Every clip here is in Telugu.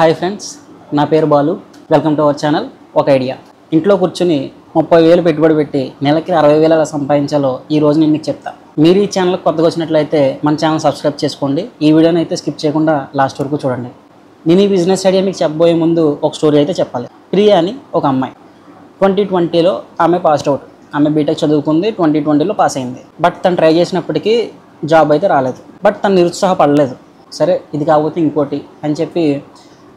హాయ్ ఫ్రెండ్స్, నా పేరు Balu. Welcome to our channel ఒక ఐడియా. ఇంట్లో కూర్చుని 30,000 పెట్టుబడి పెట్టి నెలకి 60,000 ఎలా సంపాదించాలో ఈ రోజు నేను మీకు చెప్తా. మీరు ఈ ఛానల్ కొత్తగా వచ్చినట్లయితే మన ఛానల్ సబ్స్క్రైబ్ చేసుకోండి. ఈ వీడియోని అయితే స్కిప్ చేయకుండా లాస్ట్ వరకు చూడండి. నేను ఈ బిజినెస్ ఐడియా మీకు చెప్పబోయే ముందు ఒక స్టోరీ అయితే చెప్పాలి. ప్రియా అని ఒక అమ్మాయి 2020లో ఆమె పాస్డ్ అవుట్. ఆమె బీటెక్ చదువుకుంది, 2020లో పాస్ అయింది. బట్ తను ట్రై చేసినప్పటికీ జాబ్ అయితే రాలేదు. బట్ తను నిరుత్సాహపడలేదు. సరే ఇది కాకపోతే ఇంకోటి అని చెప్పి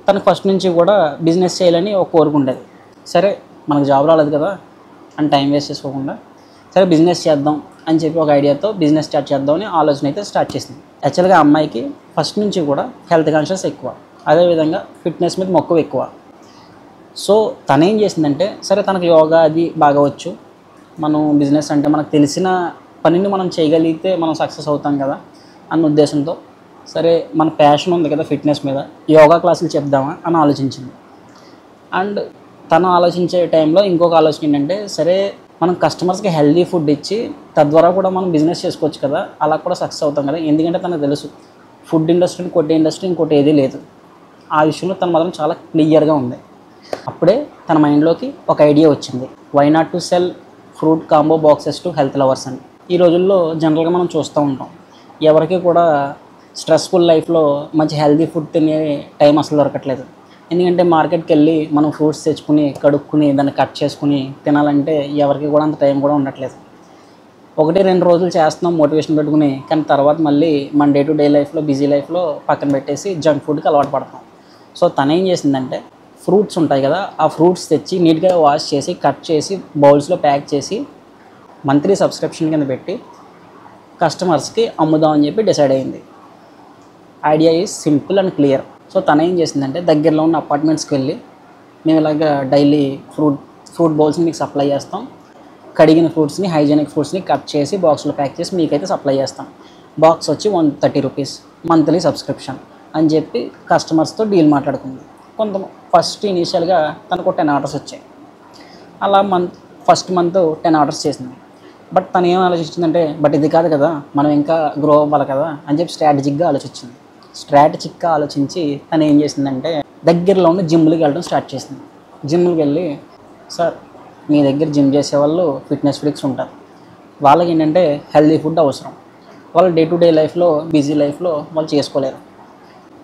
తనకు ఫస్ట్ నుంచి కూడా బిజినెస్ చేయాలని ఒక కోరుకుండేది. సరే మనకు జాబ్ రాలేదు కదా అని టైం వేస్ట్ చేసుకోకుండా సరే బిజినెస్ చేద్దాం అని చెప్పి ఒక ఐడియాతో బిజినెస్ స్టార్ట్ చేద్దామని ఆలోచన అయితే స్టార్ట్ చేసింది. యాక్చువల్గా అమ్మాయికి ఫస్ట్ నుంచి కూడా హెల్త్ కాన్షియస్ ఎక్కువ, అదేవిధంగా ఫిట్నెస్ మీద మక్కువ ఎక్కువ. సో తనేం చేసిందంటే సరే తనకు యోగా అది బాగా వచ్చు, మనం బిజినెస్ అంటే మనకు తెలిసిన పనిని మనం చేయగలిగితే మనం సక్సెస్ అవుతాం కదా అన్న ఉద్దేశంతో సరే మన ప్యాషన్ ఉంది కదా ఫిట్నెస్ మీద, యోగా క్లాసులు చెప్దామా అని ఆలోచించింది. అండ్ తను ఆలోచించే టైంలో ఇంకొక ఆలోచన ఏంటంటే సరే మనం కస్టమర్స్కి హెల్దీ ఫుడ్ ఇచ్చి తద్వారా కూడా మనం బిజినెస్ చేసుకోవచ్చు కదా, అలా కూడా సక్సెస్ అవుతాం కదా. ఎందుకంటే తనకు తెలుసు ఫుడ్ ఇండస్ట్రీని కొట్టే ఇండస్ట్రీ ఇంకోటి ఏదీ లేదు. ఆ విషయంలో తను మాత్రం చాలా క్లియర్గా ఉంది. అప్పుడే తన మైండ్లోకి ఒక ఐడియా వచ్చింది. Why not to sell fruit combo boxes to health lovers అని. ఈ రోజుల్లో జనరల్గా మనం చూస్తూ ఉంటాం, ఎవరికి కూడా స్ట్రెస్ఫుల్ లైఫ్లో మంచి హెల్తీ ఫుడ్ తినే టైం అసలు దొరకట్లేదు. ఎందుకంటే మార్కెట్కి వెళ్ళి మనం ఫ్రూట్స్ తెచ్చుకుని కడుక్కుని దాన్ని కట్ చేసుకుని తినాలంటే ఎవరికి కూడా అంత టైం కూడా ఉండట్లేదు. 1-2 రోజులు చేస్తున్నాం మోటివేషన్ పెట్టుకుని, కానీ తర్వాత మళ్ళీ మన డే టు డే లైఫ్లో బిజీ లైఫ్లో పక్కన పెట్టేసి జంక్ ఫుడ్కి అలవాటు పడతాం. సో తనేం చేసిందంటే ఫ్రూట్స్ ఉంటాయి కదా, ఆ ఫ్రూట్స్ తెచ్చి నీట్గా వాష్ చేసి కట్ చేసి బౌల్స్లో ప్యాక్ చేసి మంత్లీ సబ్స్క్రిప్షన్ కింద పెట్టి కస్టమర్స్కి అమ్ముదామని చెప్పి డిసైడ్ అయింది. Idea is simple and clear. So తను ఏం చేసిందంటే దగ్గరలో ఉన్న అపార్ట్మెంట్స్కి వెళ్ళి మేము ఇలాగ డైలీ ఫ్రూట్ బౌల్స్ని మీకు సప్లై చేస్తాం, కడిగిన ఫ్రూట్స్ని హైజీనిక్ ఫ్రూట్స్ని కట్ చేసి బాక్స్లో ప్యాక్ చేసి మీకైతే సప్లై చేస్తాం, బాక్స్ వచ్చి 130 రూపీస్ మంత్లీ సబ్స్క్రిప్షన్ అని చెప్పి కస్టమర్స్తో డీల్ మాట్లాడుకుంది. ఫస్ట్ ఇనీషియల్గా తనకు 10 ఆర్డర్స్ వచ్చాయి. అలా ఫస్ట్ మంత్ 10 ఆర్డర్స్ చేసింది. బట్ తను ఏం ఆలోచించిందంటే బట్ ఇది కాదు కదా, మనం ఇంకా గ్రో అవ్వాలి కదా అని చెప్పి స్ట్రాటజిక్గా ఆలోచించి తను ఏం చేసిందంటే దగ్గరలో ఉన్న జిమ్లకి వెళ్ళడం స్టార్ట్ చేసింది. జిమ్కి వెళ్ళి సార్ మీ దగ్గర జిమ్ చేసేవాళ్ళు ఫిట్నెస్ ఫ్రీక్స్ ఉంటారు, వాళ్ళకి ఏంటంటే హెల్దీ ఫుడ్ అవసరం, వాళ్ళు డే టు డే లైఫ్లో బిజీ లైఫ్లో వాళ్ళు చేసుకోలేరు,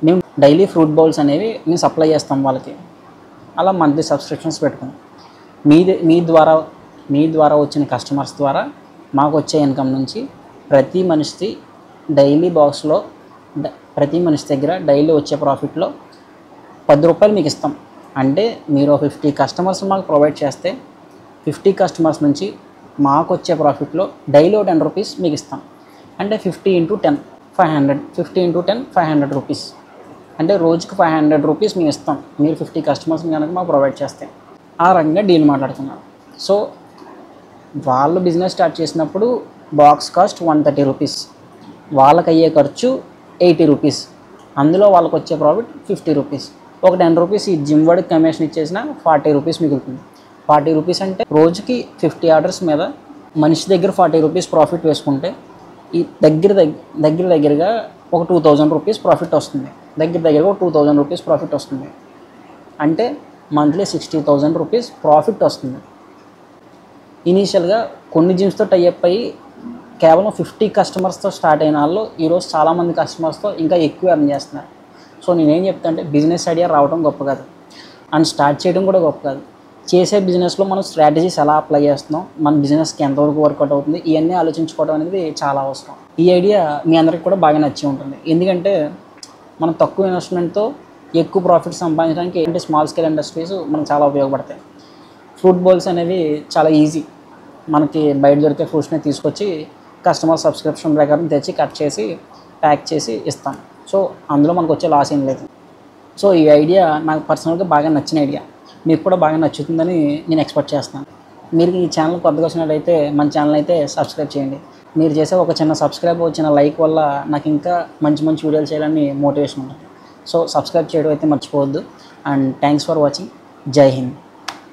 మేము డైలీ ఫ్రూట్ బౌల్స్ అనేవి మేము సప్లై చేస్తాం వాళ్ళకి. అలా మంత్లీ సబ్స్క్రిప్షన్స్ పెట్టుకుని మీ ద్వారా వచ్చిన కస్టమర్స్ ద్వారా మాకు వచ్చే ఇన్కమ్ నుంచి ప్రతి మనిషి దగ్గర డైలీ వచ్చే ప్రాఫిట్లో 10 రూపాయలు మీకు ఇస్తాం. అంటే మీరు 50 కస్టమర్స్ మాకు ప్రొవైడ్ చేస్తే 50 కస్టమర్స్ నుంచి మాకు వచ్చే ప్రాఫిట్లో డైలీ 10 రూపీస్ మీకు ఇస్తాం. అంటే 50 × 10 500, 50 × 10 500 రూపీస్. అంటే రోజుకి 500 రూపీస్ మేము ఇస్తాం మీరు 50 కస్టమర్స్ని కనుక మాకు ప్రొవైడ్ చేస్తే. ఆ రకంగా డీల్ మాట్లాడుతున్నారు. సో వాళ్ళు బిజినెస్ స్టార్ట్ చేసినప్పుడు బాక్స్ కాస్ట్ 130 రూపీస్, వాళ్ళకి అయ్యే ఖర్చు 80 రూపీస్, అందులో వాళ్ళకి వచ్చే ప్రాఫిట్ 50 రూపీస్. ఒక 10 రూపీస్ ఈ జిమ్ వాడికి కమిషన్ ఇచ్చేసిన 40 రూపీస్ మిగులుతుంది. 40 రూపీస్ అంటే రోజుకి 50 ఆర్డర్స్ మీద మనిషి దగ్గర 40 రూపీస్ ప్రాఫిట్ వేసుకుంటే ఈ దగ్గరగా ఒక 2000 రూపీస్ ప్రాఫిట్ వస్తుంది. దగ్గరగా ఒక 2000 రూపీస్ ప్రాఫిట్ వస్తుంది. అంటే మంత్లీ 60,000 రూపీస్ ప్రాఫిట్ వస్తుంది. ఇనీషియల్గా కొన్ని జిమ్స్తో టైఅప్ అయ్యి కేవలం 50 కస్టమర్స్తో స్టార్ట్ అయిన వాళ్ళు ఈరోజు చాలామంది కస్టమర్స్తో ఇంకా ఎక్కువ ఎర్న్ చేస్తున్నారు. సో నేనేం చెప్తా అంటే బిజినెస్ ఐడియా రావడం గొప్ప కాదు, అండ్ స్టార్ట్ చేయడం కూడా గొప్ప కాదు. చేసే బిజినెస్లో మనం స్ట్రాటజీస్ ఎలా అప్లై చేస్తున్నాం, మన బిజినెస్కి ఎంతవరకు వర్కౌట్ అవుతుంది, ఇవన్నీ ఆలోచించుకోవడం అనేది చాలా అవసరం. ఈ ఐడియా మీ అందరికి కూడా బాగా నచ్చి ఉంటుంది. ఎందుకంటే మనం తక్కువ ఇన్వెస్ట్మెంట్తో ఎక్కువ ప్రాఫిట్ సంపాదించడానికి ఏంటి స్మాల్ స్కేల్ ఇండస్ట్రీస్ మనకు చాలా ఉపయోగపడతాయి. ఫ్రూట్ బౌల్స్ అనేవి చాలా ఈజీ, మనకి బయట దొరికే ఫ్రూట్స్ని తీసుకొచ్చి కస్టమర్ సబ్స్క్రిప్షన్ ప్రకారం తెచ్చి కట్ చేసి ప్యాక్ చేసి ఇస్తాం. సో అందులో మనకు వచ్చే లాస్ ఏం లేదు. సో ఈ ఐడియా నాకు పర్సనల్గా బాగా నచ్చిన ఐడియా, మీకు కూడా బాగా నచ్చుతుందని నేను ఎక్స్పెక్ట్ చేస్తాను. మీరు ఈ ఛానల్ కొత్తగా వచ్చినట్లయితే మన ఛానల్ అయితే సబ్స్క్రైబ్ చేయండి. మీరు చేసే ఒక చిన్న సబ్స్క్రైబ్, చిన్న లైక్ వల్ల నాకు ఇంకా మంచి వీడియోలు చేయాలని మోటివేషన్ ఉంటుంది. సో సబ్స్క్రైబ్ చేయడం అయితే మర్చిపోవద్దు. And thanks for watching. జై హింద్.